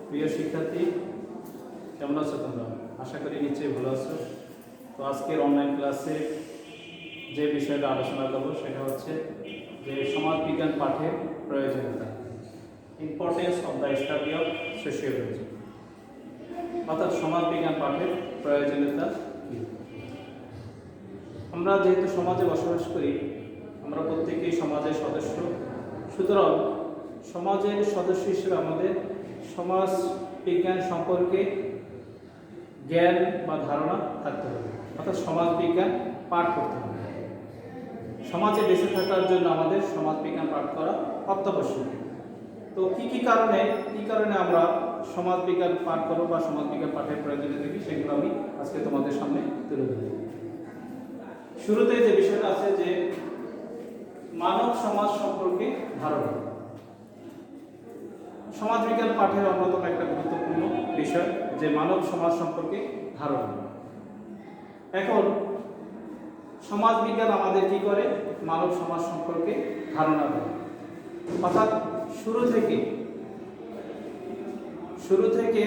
প্রিয় শিক্ষার্থী, কেমন আছো তোমরা? আশা করি নিশ্চয়ই ভালো আছো। তো আজকের অনলাইন ক্লাসে যে বিষয়টা আলোচনা করবো সেটা হচ্ছে যে সমাজবিজ্ঞান পাঠের প্রয়োজনীয়তা, importance of the study of sociology, অর্থাৎ সমাজবিজ্ঞান পাঠের প্রয়োজনীয়তা কী। আমরা যেহেতু সমাজে বসবাস করি, আমরা প্রত্যেকেই সমাজের সদস্য, সুতরাং সমাজের সদস্য হিসেবে আমাদের সমাজ বিজ্ঞান সম্পর্কে জ্ঞান বা ধারণা থাকতে হবে, অর্থাৎ সমাজ বিজ্ঞান পাঠ করতে হবে। সমাজে বেঁচে থাকার জন্য আমাদের সমাজ বিজ্ঞান পাঠ করা অত্যাবশ্যক। তো কি কারণে আমরা সমাজ বিজ্ঞান পাঠ করবো বা সমাজ বিজ্ঞান পাঠের প্রয়োজনীয় দেখি, সেগুলো আমি আজকে তোমাদের সামনে তুলে ধরব। শুরুতে যে বিষয়টা আছে যে মানব সমাজ সম্পর্কে ধারণা। সমাজবিজ্ঞান পাঠের অন্যতম একটা গুরুত্বপূর্ণ বিষয় যে মানব সমাজ সম্পর্কে ধারণা। এখন সমাজবিজ্ঞান আমাদের কি করে? মানব সমাজ সম্পর্কে ধারণা দেয়। অর্থাৎ শুরু থেকে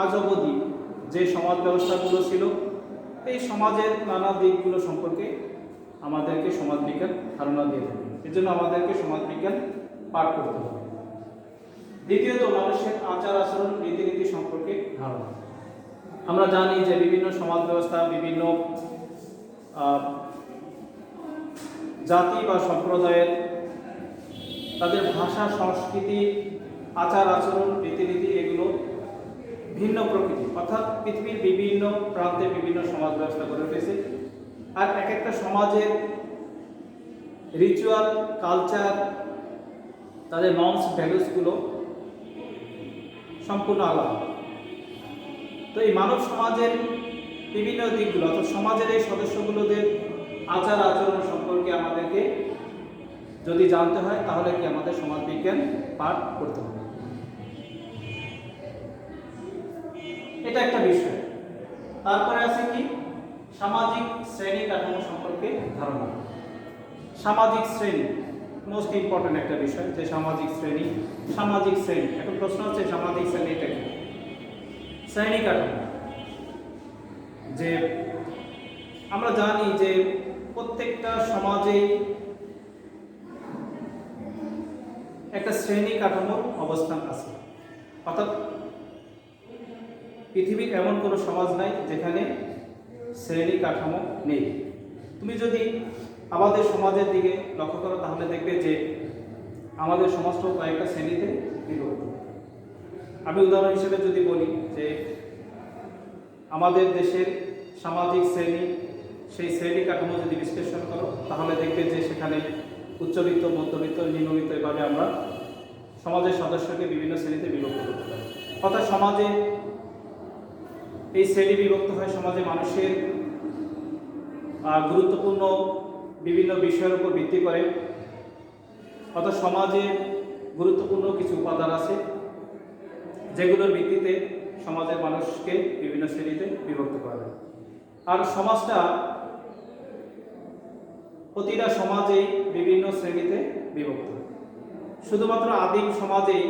আজ অবধি যে সমাজ ব্যবস্থাগুলো ছিল, এই সমাজের নানা দিকগুলো সম্পর্কে আমাদেরকে সমাজবিজ্ঞান ধারণা দিয়ে থাকে। এর জন্য আমাদেরকে সমাজবিজ্ঞান পাঠ করতে হবে। দ্বিতীয়ত, মানুষের আচার আচরণ রীতিনীতি সম্পর্কে ধারণা। আমরা জানি যে বিভিন্ন সমাজ ব্যবস্থা, বিভিন্ন জাতি বা সম্প্রদায়ের তাদের ভাষা, সংস্কৃতি, আচার আচরণ, রীতিনীতি এগুলো ভিন্ন প্রকৃতি, অর্থাৎ পৃথিবীর বিভিন্ন প্রান্তে বিভিন্ন সমাজ ব্যবস্থা গড়ে উঠেছে। আর এক একটা সমাজের রিচুয়াল, কালচার, তাদের নর্মস, ভ্যালুসগুলো সম্পূর্ণ আলাদা। তো এই মানব সমাজের বিভিন্ন দিকগুলো, অর্থাৎ সমাজের এই সদস্যগুলোদের আচার আচরণ সম্পর্কে আমাদেরকে যদি জানতে হয়, তাহলে কি আমাদের সমাজবিজ্ঞান পাঠ করতে হবে। এটা একটা বিষয়। তারপরে আছে কি? সামাজিক শ্রেণী কাঠামো সম্পর্কে ধারণা। সামাজিক শ্রেণী মোস্ট ইম্পর্টেন্ট একটা বিষয়, যে সামাজিক শ্রেণী। এখন প্রশ্ন হচ্ছে সামাজিক শ্রেণীটা কি? শ্রেণী কাঠামো, যে আমরা জানি যে প্রত্যেকটা সমাজে একটা শ্রেণী কাঠামোর অবস্থান আছে। অর্থাৎ পৃথিবীর এমন কোনো সমাজ নাই যেখানে শ্রেণী কাঠামো নেই। তুমি যদি আমাদের সমাজের দিকে লক্ষ্য করো, তাহলে দেখবে যে আমাদের সমাজটাও কয়েকটা শ্রেণীতে বিভক্ত। আমি উদাহরণ হিসেবে যদি বলি যে আমাদের দেশের সামাজিক শ্রেণী, সেই শ্রেণী কাঠামো যদি বিশ্লেষণ করো, তাহলে দেখবে যে সেখানে উচ্চবিত্ত, মধ্যবিত্ত, নিম্নবিত্ত, এভাবে আমরা সমাজের সদস্যকে বিভিন্ন শ্রেণীতে বিভক্ত করতে পারি। অর্থাৎ সমাজে এই শ্রেণী বিভক্ত হয় সমাজে মানুষের গুরুত্বপূর্ণ বিভিন্ন বিষয়ের উপর ভিত্তি করে। অর্থাৎ সমাজে গুরুত্বপূর্ণ কিছু উপাদান আছে যেগুলোর ভিত্তিতে সমাজের মানুষকে বিভিন্ন শ্রেণীতে বিভক্ত করা হয়। আর সমাজটা প্রতিটা সমাজেই বিভিন্ন শ্রেণীতে বিভক্ত। শুধুমাত্র আদিম সমাজেই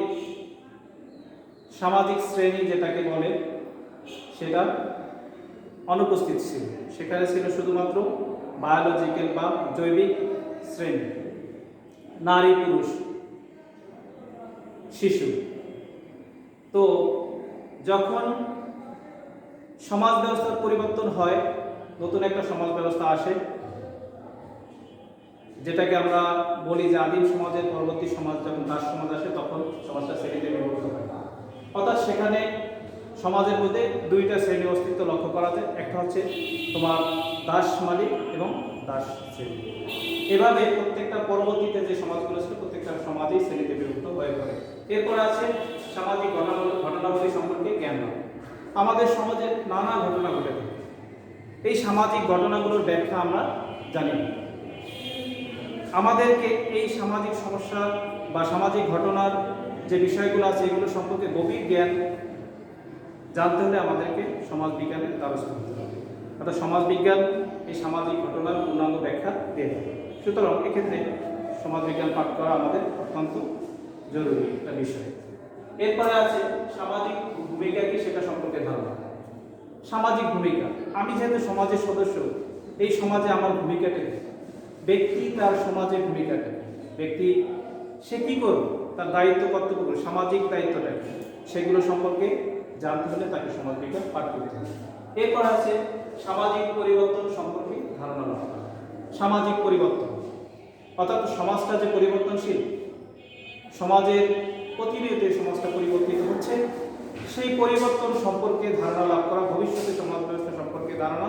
সামাজিক শ্রেণী যেটাকে বলে সেটা অনুপস্থিত ছিল। সেখানে ছিল শুধুমাত্র বায়োলজিক্যাল বা জৈবিক শ্রেণী, নারী, পুরুষ, শিশু। তো যখন সমাজ ব্যবস্থার পরিবর্তন হয়, নতুন একটা সমাজ ব্যবস্থা আসে, যেটাকে আমরা বলি যে আদিম সমাজের পরবর্তী সমাজ, যখন দাস সমাজ আসে, তখন সমাজটা শ্রেণীতে বিভক্ত হয়। অর্থাৎ সেখানে সমাজের মধ্যে দুইটা শ্রেণী অস্তিত্ব লক্ষ্য করা যায়। একটা হচ্ছে তোমার দাস মালিক এবং দাস শ্রেণী। এভাবে প্রত্যেকটা পরবর্তীতে যে সমাজগুলো ছিল, প্রত্যেকটা সমাজই শ্রেণীতে বিভক্ত হয়ে পড়ে। এরপর আছে সামাজিক ঘটনাবলী সম্পর্কে জ্ঞান। আমাদের সমাজে নানা ঘটনা ঘটে থাকে, এই সামাজিক ঘটনাগুলোর ব্যাখ্যা আমরা জানি না। আমাদেরকে এই সামাজিক সমস্যা বা সামাজিক ঘটনার যে বিষয়গুলো আছে, এগুলো সম্পর্কে গভীর জ্ঞান জানতে হলে আমাদেরকে সমাজবিজ্ঞানের দ্বারস্থ হতে হবে। অর্থাৎ সমাজবিজ্ঞান এই সামাজিক ঘটনার পূর্ণাঙ্গ ব্যাখ্যা দিয়ে থাকে। সুতরাং এক্ষেত্রে সমাজবিজ্ঞান পাঠ করা আমাদের অত্যন্ত জরুরি একটা বিষয়। এরপরে আছে সামাজিক ভূমিকা কি সেটা সম্পর্কে ধারণা। সামাজিক ভূমিকা, আমি যেহেতু সমাজের সদস্য, এই সমাজে আমার ভূমিকাটা কি, ব্যক্তি তার সমাজে ভূমিকাটা কি, ব্যক্তি সে কি করবে, তার দায়িত্ব কর্তব্য, সামাজিক দায়িত্বটা কি, সেগুলো সম্পর্কে জানতে হলে তাকে সমাজ বিজ্ঞান পাঠ করতে হবে। এরপর আছে সামাজিক পরিবর্তন সম্পর্কে ধারণা লাভ করা। সামাজিক পরিবর্তন অর্থাৎ সমাজটা যে পরিবর্তনশীল, সমাজের প্রতিনিয়ত এই সমাজটা পরিবর্তিত হচ্ছে, সেই পরিবর্তন সম্পর্কে ধারণা লাভ করা, ভবিষ্যতে সমাজ ব্যবস্থা সম্পর্কে ধারণা,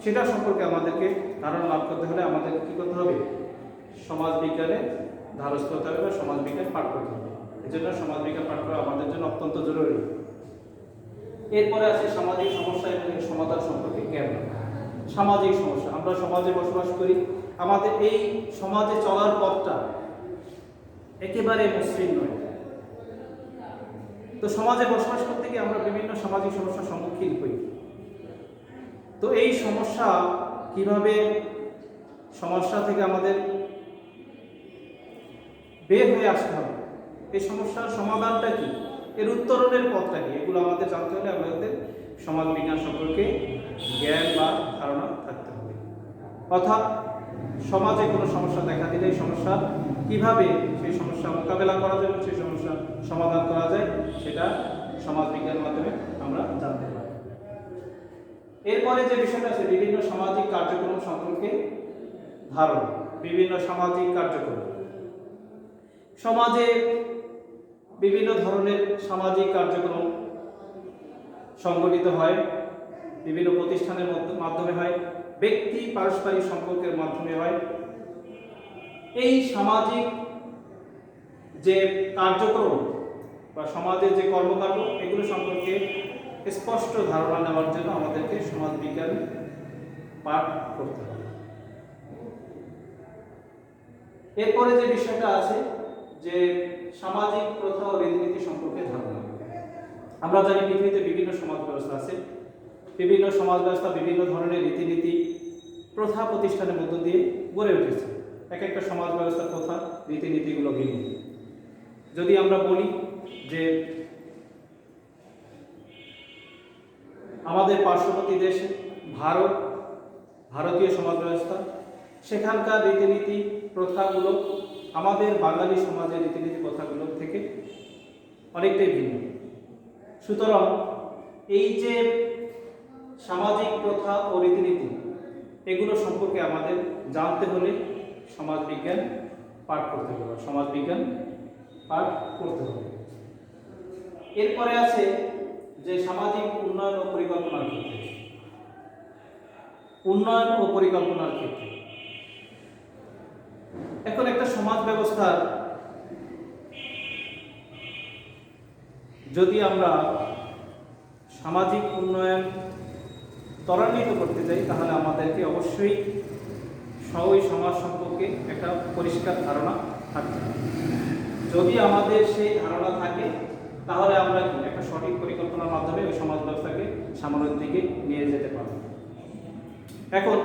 সেটা সম্পর্কে আমাদেরকে ধারণা লাভ করতে হলে আমাদের কি করতে হবে, সমাজ বিজ্ঞানে ধারস্থ হতে হবে বা সমাজ বিজ্ঞান পাঠ করতে হবে। এই জন্য সমাজ বিজ্ঞান পাঠ করা আমাদের জন্য অত্যন্ত জরুরি। এরপরে আছে সামাজিক সমস্যা এবং এর সমাধান সম্পর্কে জ্ঞান। সামাজিক সমস্যা, আমরা সমাজে বসবাস করি, আমাদের এই সমাজে চলার পথটা একেবারে মসৃণ নয়। তো সমাজে বসবাস করতে গিয়ে আমরা বিভিন্ন সামাজিক সমস্যার সম্মুখীন হই। তো এই সমস্যা কিভাবে, সমস্যা থেকে আমাদের বের হয়ে আসতে হবে, এই সমস্যার সমাধানটা কি, এর উত্তরণের পথটা কি, এগুলো আমাদের জানতে হলে আমাদের সমাজ বিজ্ঞান সম্পর্কে জ্ঞান বা ধারণা থাকতে হবে। অর্থাৎ সমাজে কোনো সমস্যা দেখা দিলে এই সমস্যা কিভাবে, সেই সমস্যা মোকাবেলা করা যায় এবং সেই সমস্যা সমাধান করা যায়, সেটা সমাজ বিজ্ঞানের মাধ্যমে আমরা জানতে পারি। এরপরে যে বিষয়টা আছে বিভিন্ন সামাজিক কার্যক্রম সম্পর্কে ধারণা। বিভিন্ন সামাজিক কার্যক্রম, সমাজে বিভিন্ন ধরনের সামাজিক কার্যক্রম সংগঠিত হয়, বিভিন্ন প্রতিষ্ঠানের মাধ্যমে হয়, ব্যক্তি পারস্পরিক সম্পর্কের মাধ্যমে হয়। এই সামাজিক যে কার্যক্রম বা সমাজের যে কর্মকাণ্ড, এগুলো সম্পর্কে স্পষ্ট ধারণা নেওয়ার জন্য আমাদেরকে সমাজ বিজ্ঞান পাঠ করতে হবে। এরপরে যে বিষয়টা আছে যে সামাজিক প্রথা ও রীতিনীতি সম্পর্কে ধারণা। আমরা জানি পৃথিবীতে বিভিন্ন সমাজ ব্যবস্থা আছে, বিভিন্ন সমাজ ব্যবস্থা বিভিন্ন ধরনের রীতিনীতি প্রথা প্রতিষ্ঠানের মধ্য দিয়ে গড়ে উঠেছে। এক একটা সমাজ ব্যবস্থার প্রথা রীতিনীতিগুলো ভিন্ন। যদি আমরা বলি যে আমাদের পার্শ্ববর্তী দেশ ভারতীয় সমাজ ব্যবস্থা, সেখানকার রীতিনীতি প্রথাগুলো আমাদের বাঙালি সমাজের রীতিনীতি প্রথাগুলো থেকে অনেকটাই ভিন্ন। সুতরাং এই যে সামাজিক প্রথা ও রীতিনীতি, এগুলো সম্পর্কে আমাদের জানতে হলে সমাজ বিজ্ঞান পাঠ করতে হবে, সমাজ বিজ্ঞান পাঠ করতে হবে। এরপরে আছে যে সামাজিক উন্নয়ন ও পরিকল্পনার ক্ষেত্রে, উন্নয়ন ও পরিকল্পনার ক্ষেত্রে এখন একটা সমাজ ব্যবস্থার যদি আমরা সামাজিক উন্নয়ন ত্বরান্বিত করতে যাই, তাহলে আমাদেরকে অবশ্যই ওই সমাজ সম্পর্কে একটা পরিষ্কার ধারণা থাকতে হবে। যদি আমাদের সেই ধারণা থাকে, তাহলে আমরা একটা সঠিক পরিকল্পনার মাধ্যমে ওই সমাজ ব্যবস্থাকে সামনের দিকে নিয়ে যেতে পারব। এখন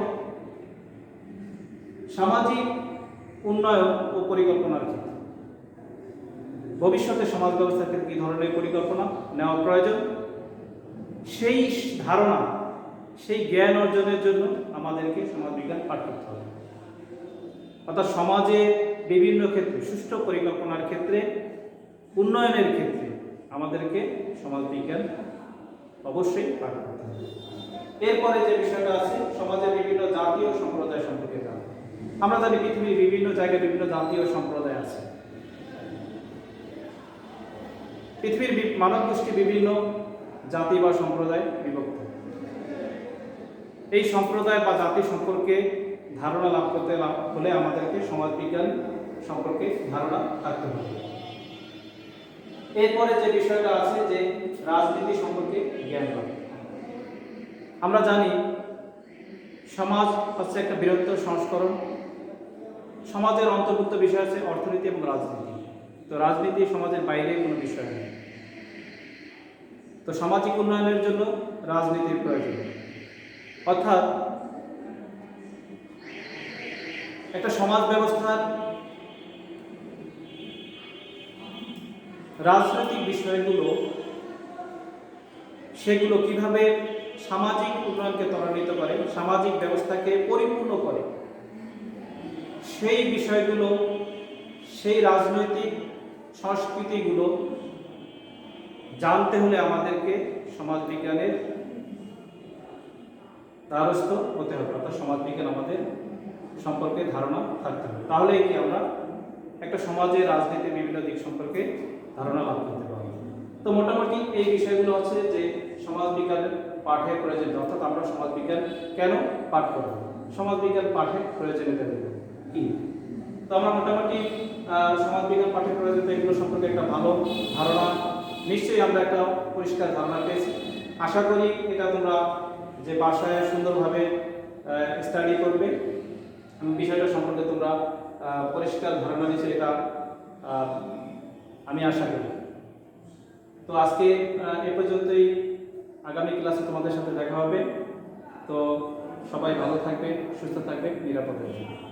সামাজিক উন্নয়ন ও পরিকল্পনার ক্ষেত্রে ভবিষ্যতে সমাজ ব্যবস্থার ক্ষেত্রে কী ধরনের পরিকল্পনা নেওয়া প্রয়োজন, সেই ধারণা, সেই জ্ঞান অর্জনের জন্য আমাদেরকে সমাজ বিজ্ঞান পাঠ করতে হবে। অর্থাৎ সমাজে বিভিন্ন ক্ষেত্রে সুষ্ঠু পরিকল্পনার ক্ষেত্রে, উন্নয়নের ক্ষেত্রে আমাদেরকে সমাজ বিজ্ঞান অবশ্যই পাঠ করতে হবে। এরপরে যে বিষয়টা আছে সমাজের বিভিন্ন জাতি ও সম্প্রদায় সম্পর্কে জানা। আমরা জানি পৃথিবীর বিভিন্ন জায়গায় বিভিন্ন জাতি ও সম্প্রদায় আছে। পৃথিবীর মানব গোষ্ঠী বিভিন্ন জাতি বা সম্প্রদায় বিভক্ত। এই সম্প্রদায় বা জাতি সম্পর্কে ধারণা লাভ করতে হলে আমাদেরকে সমাজ বিজ্ঞান সম্পর্কে ধারণা থাকতে হবে। এরপরে যে বিষয়টা আছে যে রাজনীতি সম্পর্কে জ্ঞান লাভ। আমরা জানি সমাজ হচ্ছে একটা বৃহত্তর সংস্করণ। সমাজের অন্তর্ভুক্ত বিষয় আছে অর্থনীতি এবং রাজনীতি। তো রাজনীতি সমাজের বাইরে কোনো বিষয় নেই। তো সামাজিক উন্নয়নের জন্য রাজনীতির প্রয়োজন। অর্থাৎ একটা সমাজ ব্যবস্থার রাজনৈতিক বিষয়গুলো সেগুলো কিভাবে সামাজিক উন্নয়নকে ত্বরান্বিত করে, সামাজিক ব্যবস্থাকে পরিপূর্ণ করে, সেই বিষয়গুলো, সেই রাজনৈতিক সংস্কৃতিগুলো জানতে হলে আমাদেরকে সমাজবিজ্ঞানের দ্বারস্থ হতে হবে, অর্থাৎ সমাজবিজ্ঞান আমাদের সম্পর্কে ধারণা থাকতে হবে। তাহলেই কি আমরা একটা সমাজের রাজনীতির বিভিন্ন দিক সম্পর্কে ধারণা লাভ করতে পারব। তো মোটামুটি এই বিষয়গুলো হচ্ছে যে সমাজবিজ্ঞানের পাঠের প্রয়োজনীয়তা, অর্থাৎ আমরা সমাজবিজ্ঞান কেন পাঠ করব, সমাজবিজ্ঞান পাঠের প্রয়োজনীয়তা কি। তো আমরা মোটামুটি সমাজবিজ্ঞান পাঠের প্রয়োজনীয়তা এগুলো সম্পর্কে একটা ভালো ধারণা, নিশ্চয়ই আমরা একটা পরিষ্কার ধারণা পেয়েছি। আশা করি এটা তোমরা যে বাসায় সুন্দরভাবে স্টাডি করবে এবং বিষয়টা সম্পর্কে তোমরা পরিষ্কার ধারণা দিয়েছে, এটা আমি আশা করি। তো আজকে এ পর্যন্তই, আগামী ক্লাসে তোমাদের সাথে দেখা হবে। তো সবাই ভালো থাকবে, সুস্থ থাকবে, নিরাপদে থাকবে।